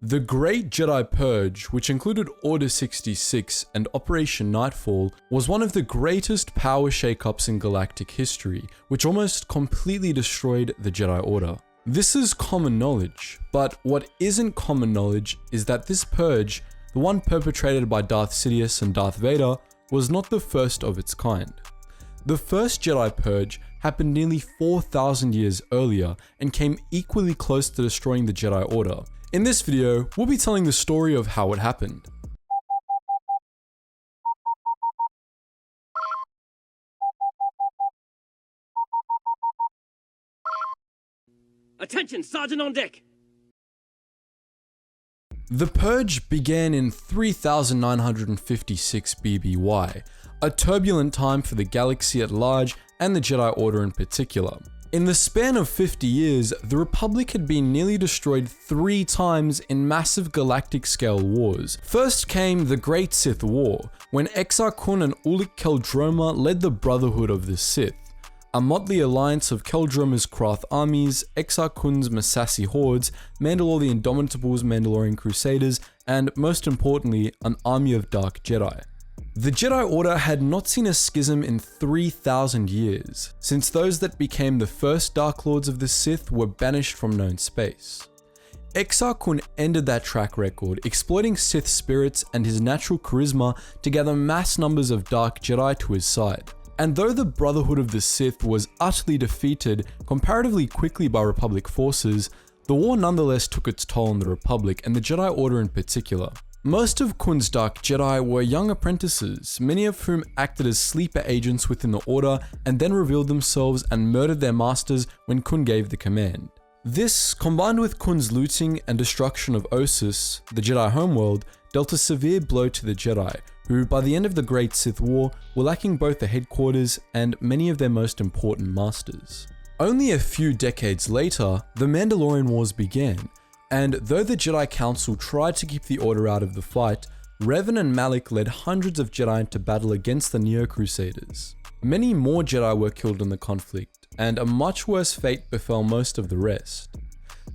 The Great Jedi Purge, which included Order 66 and Operation Nightfall, was one of the greatest power shakeups in galactic history, which almost completely destroyed the Jedi Order. This is common knowledge, but what isn't common knowledge is that this purge, the one perpetrated by Darth Sidious and Darth Vader, was not the first of its kind. The first Jedi Purge happened nearly 4,000 years earlier and came equally close to destroying the Jedi Order. In this video, we'll be telling the story of how it happened. Attention, Sergeant on deck! The Purge began in 3956 BBY, a turbulent time for the galaxy at large and the Jedi Order in particular. In the span of 50 years, the Republic had been nearly destroyed 3 times in massive galactic scale wars. First came the Great Sith War, when Exar Kun and Ulic Qel-Droma led the Brotherhood of the Sith, a motley alliance of Qel-Droma's Krath armies, Exar Kun's Massassi hordes, Mandalore the Indomitable's Mandalorian Crusaders, and most importantly, an army of Dark Jedi. The Jedi Order had not seen a schism in 3,000 years, since those that became the first Dark Lords of the Sith were banished from known space. Exar Kun ended that track record, exploiting Sith spirits and his natural charisma to gather mass numbers of Dark Jedi to his side. And though the Brotherhood of the Sith was utterly defeated comparatively quickly by Republic forces, the war nonetheless took its toll on the Republic and the Jedi Order in particular. Most of Kun's Dark Jedi were young apprentices, many of whom acted as sleeper agents within the Order and then revealed themselves and murdered their masters when Kun gave the command. This, combined with Kun's looting and destruction of Ossus, the Jedi homeworld, dealt a severe blow to the Jedi, who by the end of the Great Sith War were lacking both the headquarters and many of their most important masters. Only a few decades later, the Mandalorian Wars began, and though the Jedi Council tried to keep the Order out of the fight, Revan and Malak led hundreds of Jedi into battle against the Neo-Crusaders. Many more Jedi were killed in the conflict, and a much worse fate befell most of the rest.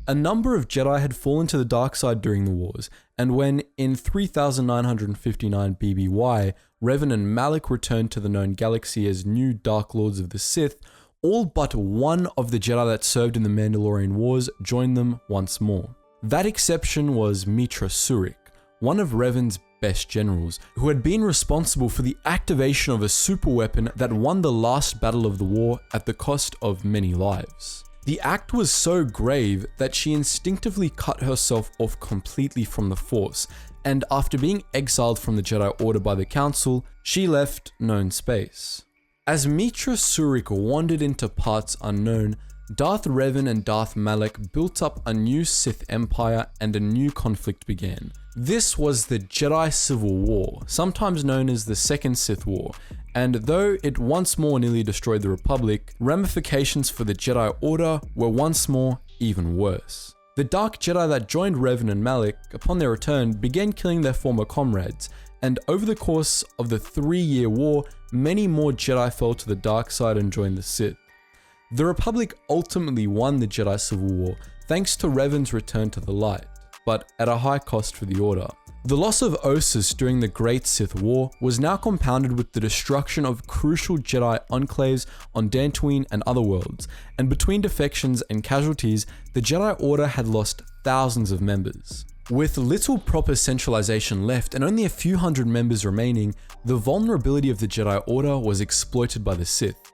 A number of Jedi had fallen to the dark side during the wars, and when, in 3959 BBY, Revan and Malak returned to the known galaxy as new Dark Lords of the Sith, all but one of the Jedi that served in the Mandalorian Wars joined them once more. That exception was Meetra Surik, one of Revan's best generals, who had been responsible for the activation of a superweapon that won the last battle of the war at the cost of many lives. The act was so grave that she instinctively cut herself off completely from the Force, and after being exiled from the Jedi Order by the Council, she left known space. As Meetra Surik wandered into parts unknown, Darth Revan and Darth Malak built up a new Sith Empire and a new conflict began. This was the Jedi Civil War, sometimes known as the Second Sith War, and though it once more nearly destroyed the Republic, ramifications for the Jedi Order were once more even worse. The Dark Jedi that joined Revan and Malak, upon their return, began killing their former comrades, and over the course of the 3-year war, many more Jedi fell to the dark side and joined the Sith. The Republic ultimately won the Jedi Civil War thanks to Revan's return to the light, but at a high cost for the Order. The loss of Ossus during the Great Sith War was now compounded with the destruction of crucial Jedi enclaves on Dantooine and other worlds, and between defections and casualties, the Jedi Order had lost thousands of members. With little proper centralization left and only a few hundred members remaining, the vulnerability of the Jedi Order was exploited by the Sith.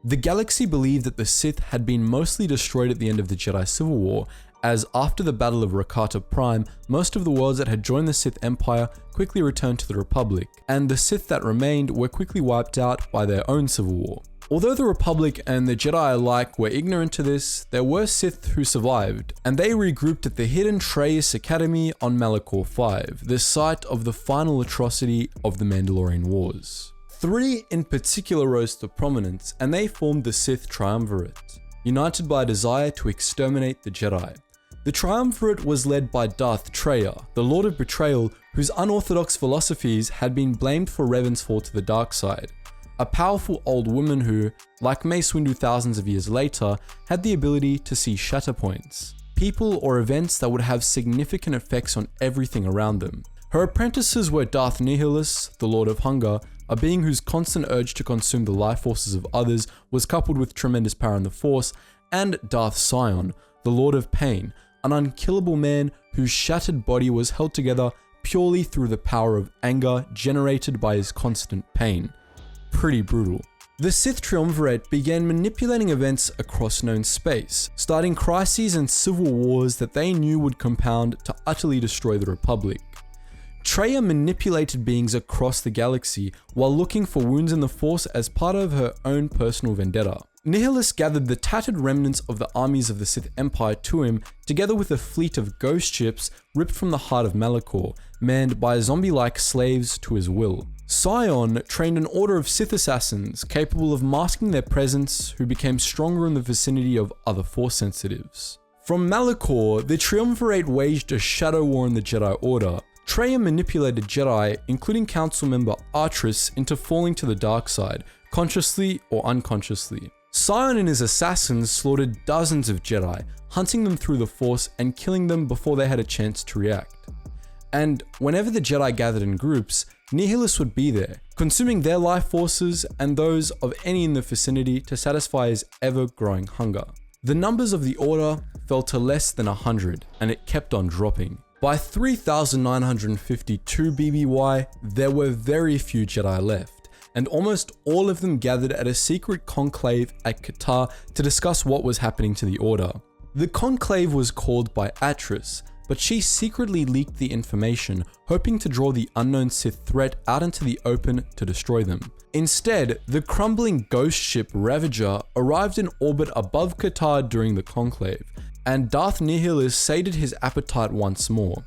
The galaxy believed that the Sith had been mostly destroyed at the end of the Jedi Civil War, as after the Battle of Rakata Prime, most of the worlds that had joined the Sith Empire quickly returned to the Republic, and the Sith that remained were quickly wiped out by their own civil war. Although the Republic and the Jedi alike were ignorant to this, there were Sith who survived, and they regrouped at the hidden Treyas Academy on Malachor V, the site of the final atrocity of the Mandalorian Wars. 3 in particular rose to prominence, and they formed the Sith Triumvirate, united by a desire to exterminate the Jedi. The Triumvirate was led by Darth Traya, the Lord of Betrayal, whose unorthodox philosophies had been blamed for Revan's fall to the dark side. A powerful old woman who, like Mace Windu thousands of years later, had the ability to see shatter points. people or events that would have significant effects on everything around them. Her apprentices were Darth Nihilus, the Lord of Hunger, a being whose constant urge to consume the life forces of others was coupled with tremendous power in the Force, and Darth Sion, the Lord of Pain, an unkillable man whose shattered body was held together purely through the power of anger generated by his constant pain. Pretty brutal. The Sith Triumvirate began manipulating events across known space, starting crises and civil wars that they knew would compound to utterly destroy the Republic. Traya manipulated beings across the galaxy while looking for wounds in the Force as part of her own personal vendetta. Nihilus gathered the tattered remnants of the armies of the Sith Empire to him, together with a fleet of ghost ships ripped from the heart of Malachor, manned by zombie-like slaves to his will. Sion trained an order of Sith assassins capable of masking their presence, who became stronger in the vicinity of other Force sensitives. From Malachor, the Triumvirate waged a shadow war in the Jedi Order. Traya manipulated Jedi, including Council member Artris, into falling to the dark side, consciously or unconsciously. Sion and his assassins slaughtered dozens of Jedi, hunting them through the Force and killing them before they had a chance to react. And whenever the Jedi gathered in groups, Nihilus would be there, consuming their life forces and those of any in the vicinity to satisfy his ever-growing hunger. The numbers of the Order fell to less than 100, and it kept on dropping. By 3952 BBY, there were very few Jedi left, and almost all of them gathered at a secret conclave at Qatar to discuss what was happening to the Order. The conclave was called by Atris, but she secretly leaked the information, hoping to draw the unknown Sith threat out into the open to destroy them. Instead, the crumbling ghost ship Ravager arrived in orbit above Qatar during the conclave, and Darth Nihilus sated his appetite once more.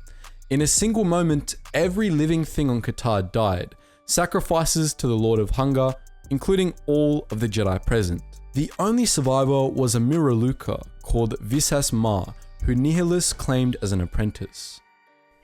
In a single moment, every living thing on Qatar died, sacrifices to the Lord of Hunger, including all of the Jedi present. The only survivor was a Miraluka called Visas Ma, who Nihilus claimed as an apprentice.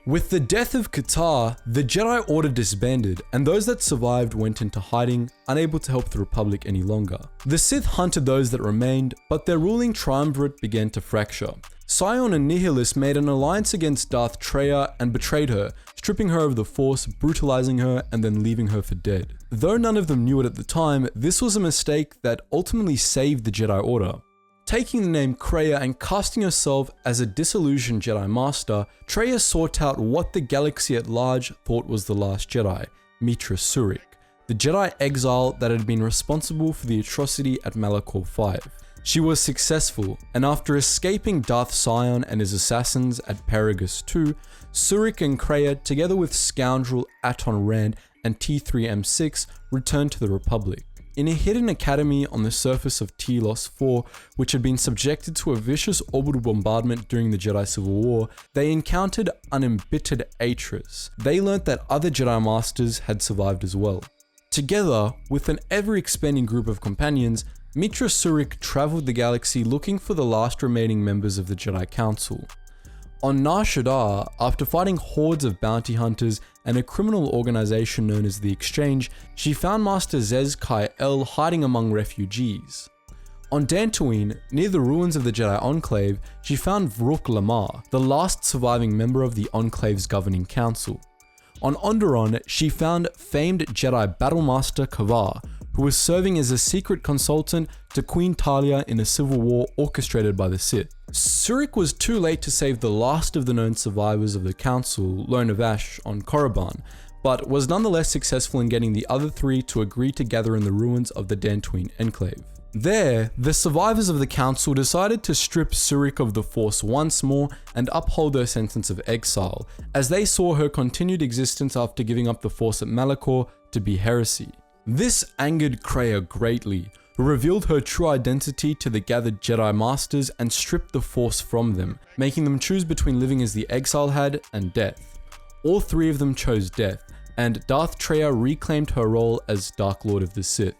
With the death of Qatar, the Jedi Order disbanded, and those that survived went into hiding, unable to help the Republic any longer. The Sith hunted those that remained, but their ruling triumvirate began to fracture. Sion and Nihilus made an alliance against Darth Traya and betrayed her, stripping her of the Force, brutalizing her, and then leaving her for dead. Though none of them knew it at the time, this was a mistake that ultimately saved the Jedi Order. Taking the name Kreia and casting herself as a disillusioned Jedi Master, Traya sought out what the galaxy at large thought was the last Jedi, Meetra Surik, the Jedi exile that had been responsible for the atrocity at Malachor 5. She was successful, and after escaping Darth Sion and his assassins at Paragus 2, Surik and Kreia, together with scoundrel Aton Rand and T3M6, returned to the Republic. In a hidden academy on the surface of Telos 4, which had been subjected to a vicious orbital bombardment during the Jedi Civil War, they encountered unembittered Atris. They learnt that other Jedi Masters had survived as well. Together, with an ever-expanding group of companions, Meetra Surik travelled the galaxy looking for the last remaining members of the Jedi Council. On Nar Shaddaa, after fighting hordes of bounty hunters and a criminal organization known as the Exchange, she found Master Zez Kai El hiding among refugees. On Dantooine, near the ruins of the Jedi Enclave, she found Vrook Lamar, the last surviving member of the Enclave's governing council. On Onderon, she found famed Jedi Battlemaster Kavar, who was serving as a secret consultant to Queen Talia in a civil war orchestrated by the Sith. Surik was too late to save the last of the known survivors of the Council, Lone of Ash, on Korriban, but was nonetheless successful in getting the other three to agree to gather in the ruins of the Dantooine Enclave. There, the survivors of the Council decided to strip Surik of the Force once more and uphold her sentence of exile, as they saw her continued existence after giving up the Force at Malachor to be heresy. This angered Kreia greatly, who revealed her true identity to the gathered Jedi Masters and stripped the Force from them, making them choose between living as the exile had and death. All three of them chose death, and Darth Traya reclaimed her role as Dark Lord of the Sith.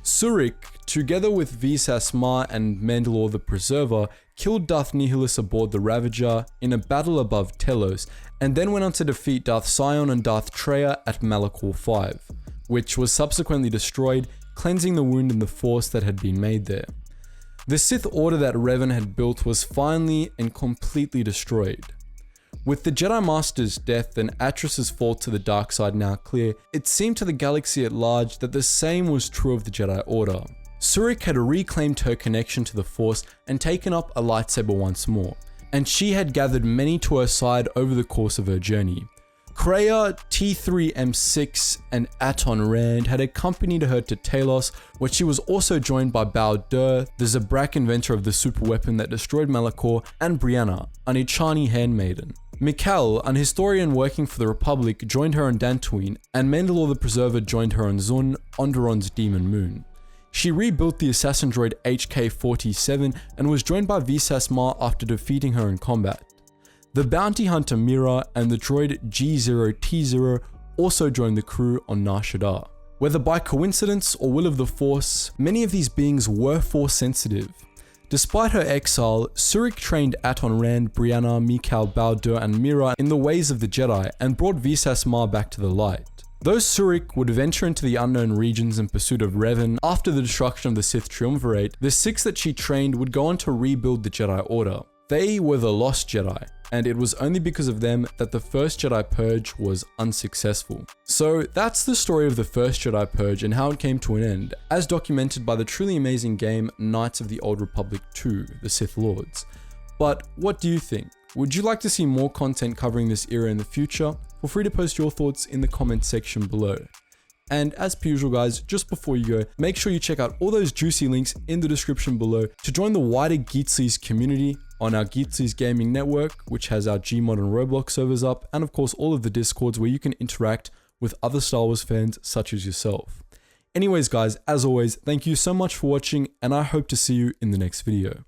Surik, together with Visas Ma and Mandalore the Preserver, killed Darth Nihilus aboard the Ravager in a battle above Telos, and then went on to defeat Darth Sion and Darth Traya at Malachor 5. Which was subsequently destroyed, cleansing the wound in the Force that had been made there. The Sith Order that Revan had built was finally and completely destroyed. With the Jedi Master's death and Atris's fall to the dark side now clear, it seemed to the galaxy at large that the same was true of the Jedi Order. Surik had reclaimed her connection to the Force and taken up a lightsaber once more, and she had gathered many to her side over the course of her journey. Kreia, T3M6, and Aton Rand had accompanied her to Talos, where she was also joined by Bao Dur, the Zabrak inventor of the superweapon that destroyed Malachor, and Brianna, an Ichani handmaiden. Mikal, an historian working for the Republic, joined her on Dantooine, and Mandalore the Preserver joined her on Zun, Onderon's demon moon. She rebuilt the assassin droid HK-47 and was joined by Visas Ma after defeating her in combat. The bounty hunter Mira and the droid G0T0 also joined the crew on Nar Shaddaa. Whether by coincidence or will of the Force, many of these beings were Force sensitive. Despite her exile, Surik trained Aton Rand, Brianna, Mikal, Bao Dur, and Mira in the ways of the Jedi and brought Visas Ma back to the light. Though Surik would venture into the unknown regions in pursuit of Revan after the destruction of the Sith Triumvirate, the six that she trained would go on to rebuild the Jedi Order. They were the Lost Jedi, and it was only because of them that the first Jedi Purge was unsuccessful. So that's the story of the first Jedi Purge and how it came to an end, as documented by the truly amazing game Knights of the Old Republic 2, The Sith Lords. But what do you think? Would you like to see more content covering this era in the future? Feel free to post your thoughts in the comment section below. And as per usual guys, just before you go, make sure you check out all those juicy links in the description below to join the wider Geetsly's community on our Geetsly's gaming network, which has our Gmod and Roblox servers up, and of course all of the Discords where you can interact with other Star Wars fans such as yourself. Anyways guys, as always, thank you so much for watching, and I hope to see you in the next video.